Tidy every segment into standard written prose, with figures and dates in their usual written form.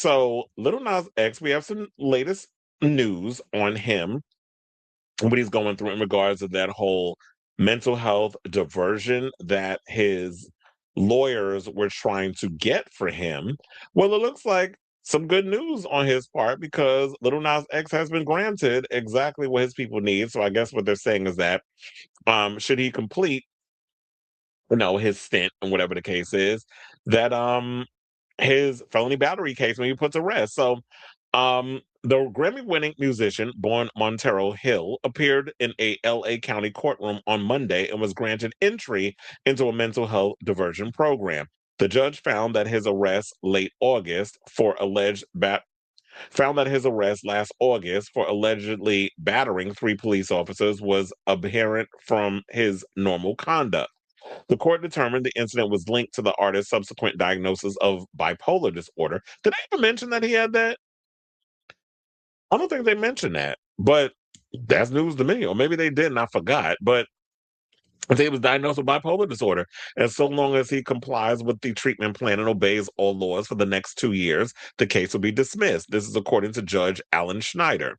So, Little Nas X, we have some latest news on him, what he's going through in regards to that whole mental health diversion that his lawyers were trying to get for him. Well, it looks like some good news on his part because Little Nas X has been granted exactly what his people need. So I guess what they're saying is that should he complete, his stint and whatever the case is, that his felony battery case when he put to rest. So, the Grammy-winning musician, born Montero Hill, appeared in a LA County courtroom on Monday and was granted entry into a mental health diversion program. The judge found that his arrest last August for allegedly battering three police officers was apparent from his normal conduct. The court determined the incident was linked to the artist's subsequent diagnosis of bipolar disorder. Did I even mention that he had that? I don't think they mentioned that, but that's news to me. Or maybe they did and I forgot. But he was diagnosed with bipolar disorder. And so long as he complies with the treatment plan and obeys all laws for the next 2 years, the case will be dismissed. This is according to Judge Alan Schneider.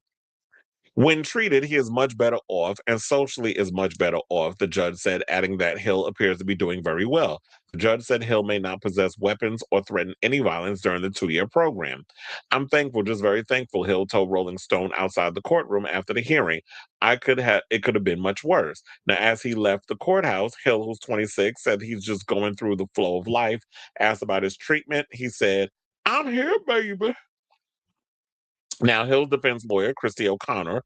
When treated, he is much better off and socially is much better off, the judge said, adding that Hill appears to be doing very well. The judge said Hill may not possess weapons or threaten any violence during the 2 year program. I'm thankful, just very thankful, Hill told Rolling Stone outside the courtroom after the hearing. It could have been much worse. Now, as he left the courthouse, Hill, who's 26, said he's just going through the flow of life. Asked about his treatment, he said, I'm here, baby. Now, Hill's defense lawyer, Christy O'Connor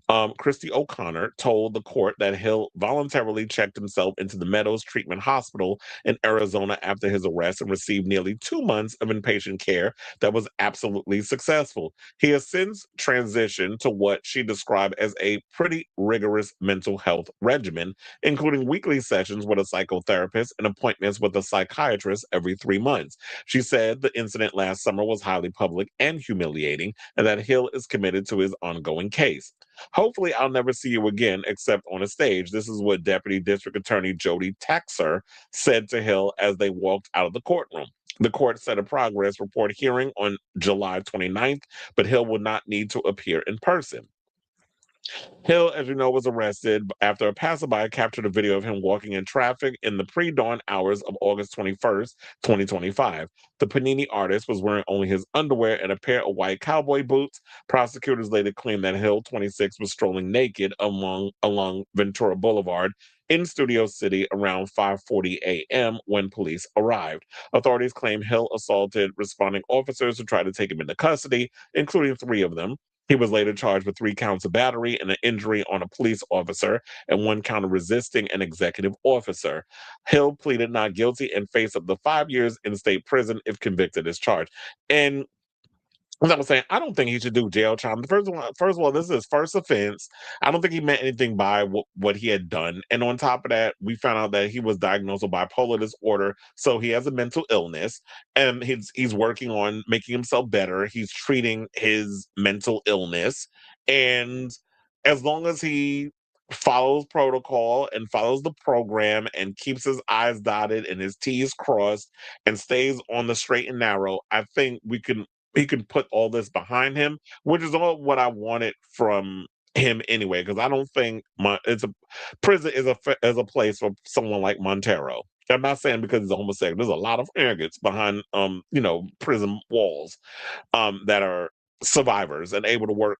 told the court that Hill voluntarily checked himself into the Meadows Treatment Hospital in Arizona after his arrest and received nearly 2 months of inpatient care that was absolutely successful. He has since transitioned to what she described as a pretty rigorous mental health regimen, including weekly sessions with a psychotherapist and appointments with a psychiatrist every 3 months. She said the incident last summer was highly public and humiliating, and that Hill is committed to his ongoing case. Hopefully, I'll never see you again except on a stage. This is what Deputy District Attorney Jody Taxer said to Hill as they walked out of the courtroom. The court set a progress report hearing on July 29th, but Hill will not need to appear in person. Hill, as you know, was arrested after a passerby captured a video of him walking in traffic in the pre-dawn hours of August 21st, 2025. The Panini artist was wearing only his underwear and a pair of white cowboy boots. Prosecutors later claimed that Hill, 26, was strolling naked along Ventura Boulevard in Studio City around 5:40 a.m. when police arrived. Authorities claim Hill assaulted responding officers who tried to take him into custody, including three of them. He was later charged with 3 counts of battery and an injury on a police officer and 1 count of resisting an executive officer. Hill pleaded not guilty and faced up to 5 years in state prison if convicted as charged. And as I was saying, I don't think he should do jail time. First of all, this is his first offense. I don't think he meant anything by what he had done. And on top of that, we found out that he was diagnosed with bipolar disorder, so he has a mental illness, and he's working on making himself better. He's treating his mental illness, and as long as he follows protocol and follows the program and keeps his I's dotted and his T's crossed and stays on the straight and narrow, I think he can put all this behind him, which is all what I wanted from him anyway. Because I don't think prison is a place for someone like Montero. I'm not saying because he's a homosexual. There's a lot of arrogance behind prison walls that are survivors and able to work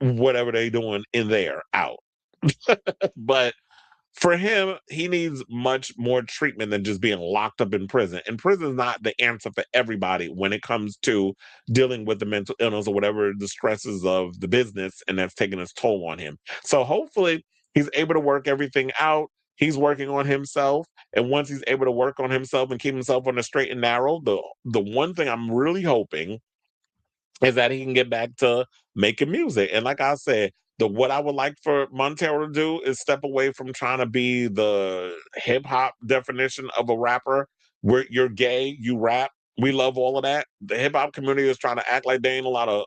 whatever they're doing in there out. But for him, he needs much more treatment than just being locked up in prison. And prison is not the answer for everybody when it comes to dealing with the mental illness or whatever the stresses of the business, and that's taking its toll on him. So hopefully he's able to work everything out. He's working on himself. And once he's able to work on himself and keep himself on the straight and narrow, the one thing I'm really hoping is that he can get back to making music. And like I said, the what I would like for Montero to do is step away from trying to be the hip hop definition of a rapper, where you're gay, you rap. We love all of that. The hip hop community is trying to act like they ain't a lot of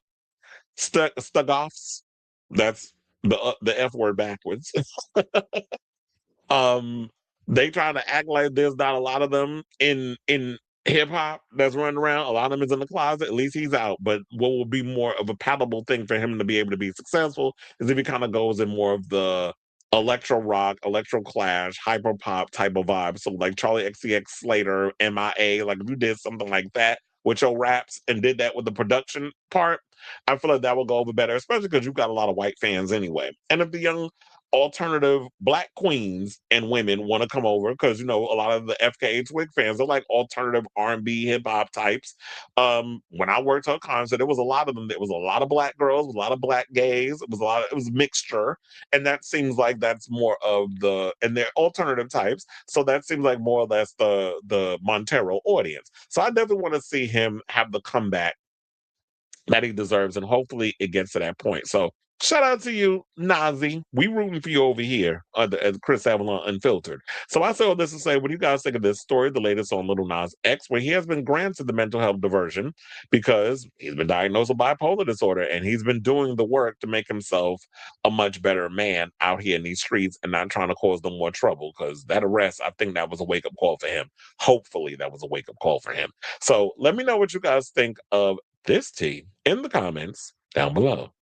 stugoffs. That's the F word backwards. um, they trying to act like there's not a lot of them in hip hop that's running around. A lot of them is in the closet. At least he's out. But what will be more of a palatable thing for him to be able to be successful is if he kind of goes in more of the electro rock, electro clash, hyper pop type of vibe. So like Charlie XCX Slater, MIA, like if you did something like that with your raps and did that with the production part, I feel like that will go over better, especially because you've got a lot of white fans anyway. And if the young alternative black queens and women want to come over because a lot of the FKA Twig fans are like alternative R&B hip hop types. When I worked at a concert, there was a lot of them. There was a lot of black girls, a lot of black gays. It was mixture, and that seems like that's more of the and they're alternative types. So that seems like more or less the Montero audience. So I definitely want to see him have the comeback that he deserves, and hopefully it gets to that point. So shout out to you, Nazi. We rooting for you over here at Chris Avalon Unfiltered. So I say all this to say, what do you guys think of this story, the latest on Little Nas X, where he has been granted the mental health diversion because he's been diagnosed with bipolar disorder and he's been doing the work to make himself a much better man out here in these streets and not trying to cause them more trouble because that arrest, I think that was a wake-up call for him. Hopefully that was a wake-up call for him. So let me know what you guys think of this tea in the comments down below.